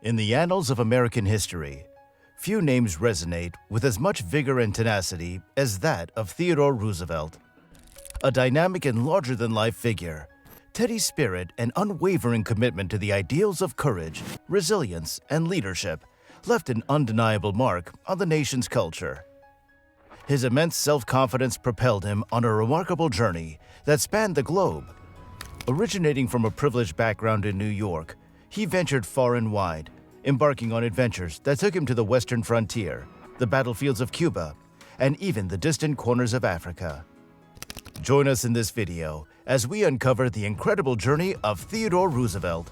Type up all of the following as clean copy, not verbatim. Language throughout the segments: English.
In the annals of American history, few names resonate with as much vigor and tenacity as that of Theodore Roosevelt. A dynamic and larger-than-life figure, Teddy's spirit and unwavering commitment to the ideals of courage, resilience, and leadership left an undeniable mark on the nation's culture. His immense self-confidence propelled him on a remarkable journey that spanned the globe. Originating from a privileged background in New York, he ventured far and wide, embarking on adventures that took him to the western frontier, the battlefields of Cuba, and even the distant corners of Africa. Join us in this video as we uncover the incredible journey of Theodore Roosevelt,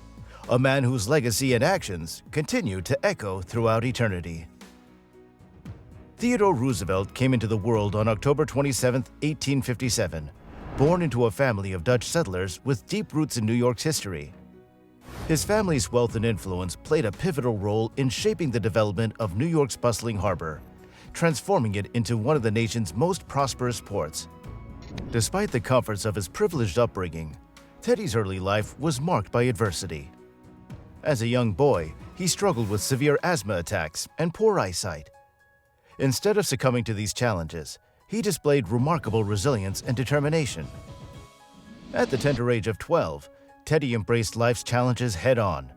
a man whose legacy and actions continue to echo throughout eternity. Theodore Roosevelt came into the world on October 27, 1857, born into a family of Dutch settlers with deep roots in New York's history. His family's wealth and influence played a pivotal role in shaping the development of New York's bustling harbor, transforming it into one of the nation's most prosperous ports. Despite the comforts of his privileged upbringing, Teddy's early life was marked by adversity. As a young boy, he struggled with severe asthma attacks and poor eyesight. Instead of succumbing to these challenges, he displayed remarkable resilience and determination. At the tender age of 12, Teddy embraced life's challenges head-on.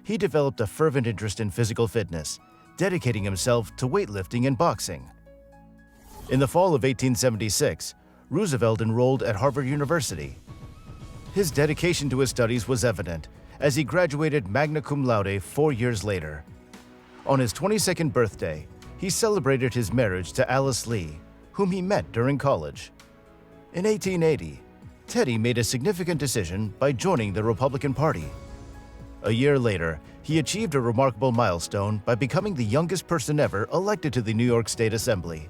He developed a fervent interest in physical fitness, dedicating himself to weightlifting and boxing. In the fall of 1876, Roosevelt enrolled at Harvard University. His dedication to his studies was evident as he graduated magna cum laude 4 years later. On his 22nd birthday, he celebrated his marriage to Alice Lee, whom he met during college. In 1880, Teddy made a significant decision by joining the Republican Party. A year later, he achieved a remarkable milestone by becoming the youngest person ever elected to the New York State Assembly.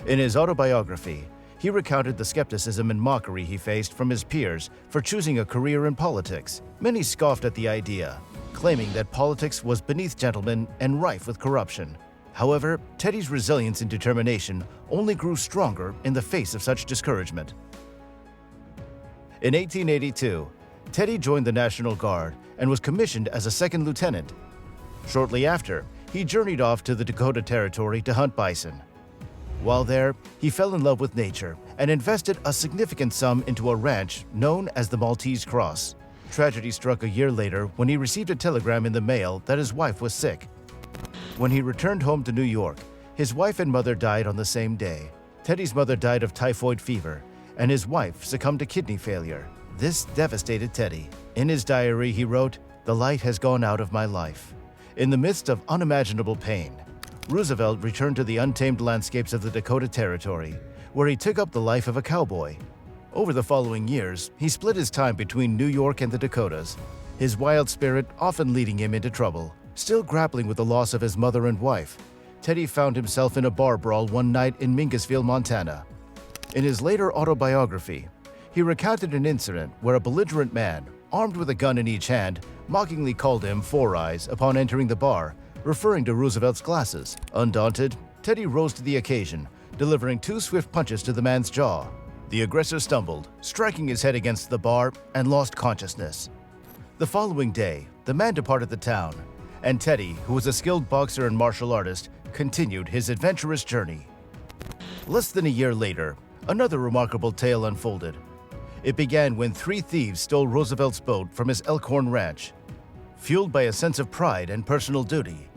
In his autobiography, he recounted the skepticism and mockery he faced from his peers for choosing a career in politics. Many scoffed at the idea, claiming that politics was beneath gentlemen and rife with corruption. However, Teddy's resilience and determination only grew stronger in the face of such discouragement. In 1882, Teddy joined the National Guard and was commissioned as a second lieutenant. Shortly after, he journeyed off to the Dakota Territory to hunt bison. While there, he fell in love with nature and invested a significant sum into a ranch known as the Maltese Cross. Tragedy struck a year later when he received a telegram in the mail that his wife was sick. When he returned home to New York, his wife and mother died on the same day. Teddy's mother died of typhoid fever, and his wife succumbed to kidney failure. This devastated Teddy. In his diary, he wrote, "The light has gone out of my life." In the midst of unimaginable pain, Roosevelt returned to the untamed landscapes of the Dakota Territory, where he took up the life of a cowboy. Over the following years, he split his time between New York and the Dakotas, his wild spirit often leading him into trouble. Still grappling with the loss of his mother and wife, Teddy found himself in a bar brawl one night in Mingus, Montana. In his later autobiography, he recounted an incident where a belligerent man, armed with a gun in each hand, mockingly called him Four Eyes upon entering the bar, referring to Roosevelt's glasses. Undaunted, Teddy rose to the occasion, delivering 2 swift punches to the man's jaw. The aggressor stumbled, striking his head against the bar, and lost consciousness. The following day, the man departed the town, and Teddy, who was a skilled boxer and martial artist, continued his adventurous journey. Less than a year later, another remarkable tale unfolded. It began when 3 thieves stole Roosevelt's boat from his Elkhorn ranch. Fueled by a sense of pride and personal duty,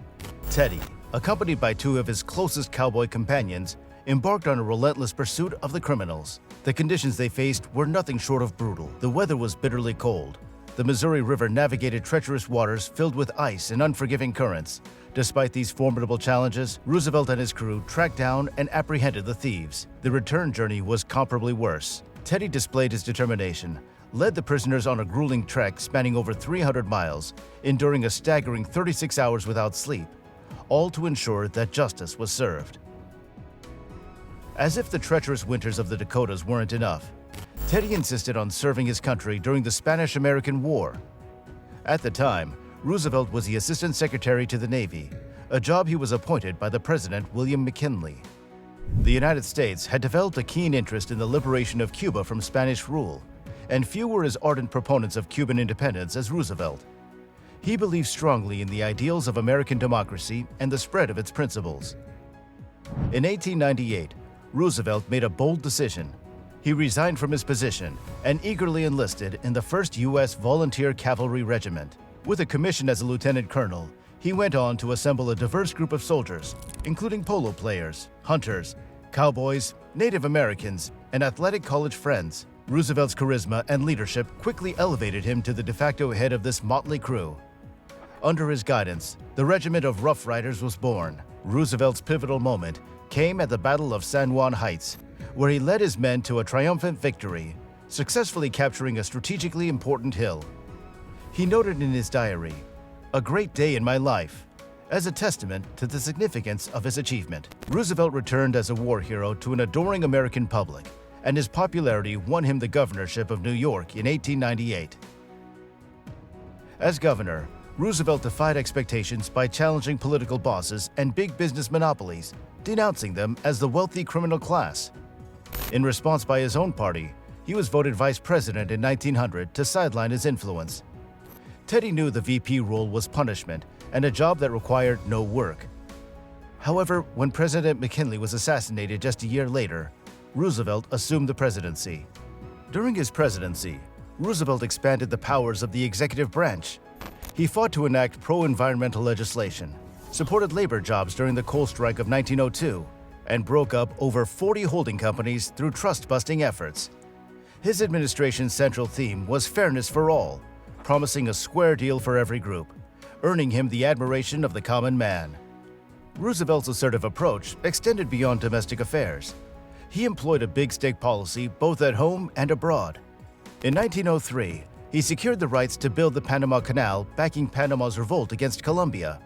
Teddy, accompanied by 2 of his closest cowboy companions, embarked on a relentless pursuit of the criminals. The conditions they faced were nothing short of brutal. The weather was bitterly cold. The Missouri River navigated treacherous waters filled with ice and unforgiving currents. Despite these formidable challenges, Roosevelt and his crew tracked down and apprehended the thieves. The return journey was comparably worse. Teddy displayed his determination, led the prisoners on a grueling trek spanning over 300 miles, enduring a staggering 36 hours without sleep, all to ensure that justice was served. As if the treacherous winters of the Dakotas weren't enough, Teddy insisted on serving his country during the Spanish-American War. At the time, Roosevelt was the Assistant Secretary to the Navy, a job he was appointed by the President William McKinley. The United States had developed a keen interest in the liberation of Cuba from Spanish rule, and few were as ardent proponents of Cuban independence as Roosevelt. He believed strongly in the ideals of American democracy and the spread of its principles. In 1898, Roosevelt made a bold decision. He resigned from his position and eagerly enlisted in the 1st U.S. Volunteer Cavalry Regiment. With a commission as a lieutenant colonel, he went on to assemble a diverse group of soldiers, including polo players, hunters, cowboys, Native Americans, and athletic college friends. Roosevelt's charisma and leadership quickly elevated him to the de facto head of this motley crew. Under his guidance, the Regiment of Rough Riders was born. Roosevelt's pivotal moment came at the Battle of San Juan Heights, where he led his men to a triumphant victory, successfully capturing a strategically important hill. He noted in his diary, "A great day in my life," as a testament to the significance of his achievement. Roosevelt returned as a war hero to an adoring American public, and his popularity won him the governorship of New York in 1898. As governor, Roosevelt defied expectations by challenging political bosses and big business monopolies, denouncing them as the wealthy criminal class. In response by his own party, he was voted vice president in 1900 to sideline his influence. Teddy knew the VP role was punishment and a job that required no work. However, when President McKinley was assassinated just a year later, Roosevelt assumed the presidency. During his presidency, Roosevelt expanded the powers of the executive branch. He fought to enact pro-environmental legislation, supported labor jobs during the coal strike of 1902, and broke up over 40 holding companies through trust-busting efforts. His administration's central theme was fairness for all, promising a square deal for every group, earning him the admiration of the common man. Roosevelt's assertive approach extended beyond domestic affairs. He employed a big-stick policy both at home and abroad. In 1903, he secured the rights to build the Panama Canal, backing Panama's revolt against Colombia.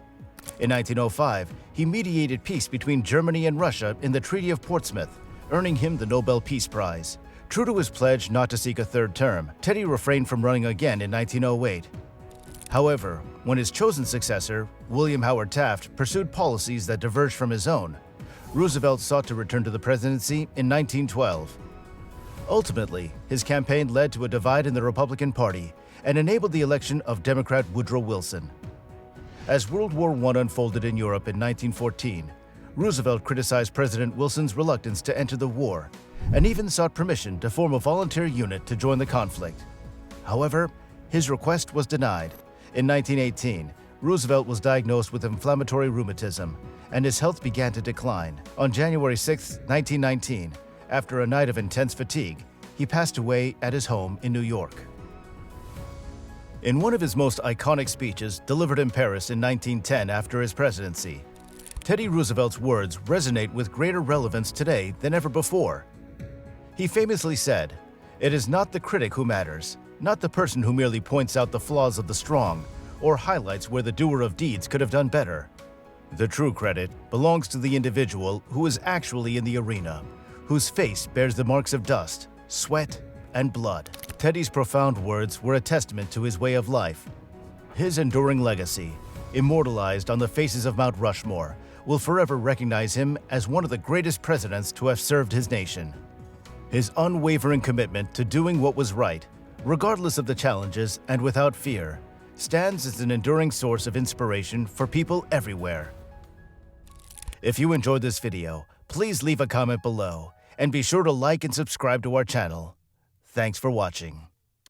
In 1905, he mediated peace between Germany and Russia in the Treaty of Portsmouth, earning him the Nobel Peace Prize. True to his pledge not to seek a third term, Teddy refrained from running again in 1908. However, when his chosen successor, William Howard Taft, pursued policies that diverged from his own, Roosevelt sought to return to the presidency in 1912. Ultimately, his campaign led to a divide in the Republican Party and enabled the election of Democrat Woodrow Wilson. As World War I unfolded in Europe in 1914, Roosevelt criticized President Wilson's reluctance to enter the war and even sought permission to form a volunteer unit to join the conflict. However, his request was denied. In 1918, Roosevelt was diagnosed with inflammatory rheumatism, and his health began to decline. On January 6, 1919, after a night of intense fatigue, he passed away at his home in New York. In one of his most iconic speeches delivered in Paris in 1910 after his presidency, Teddy Roosevelt's words resonate with greater relevance today than ever before. He famously said, "It is not the critic who matters, not the person who merely points out the flaws of the strong or highlights where the doer of deeds could have done better. The true credit belongs to the individual who is actually in the arena, whose face bears the marks of dust, sweat, and blood." Teddy's profound words were a testament to his way of life. His enduring legacy, immortalized on the faces of Mount Rushmore, will forever recognize him as one of the greatest presidents to have served his nation. His unwavering commitment to doing what was right, regardless of the challenges and without fear, stands as an enduring source of inspiration for people everywhere. If you enjoyed this video, please leave a comment below and be sure to like and subscribe to our channel. Thanks for watching.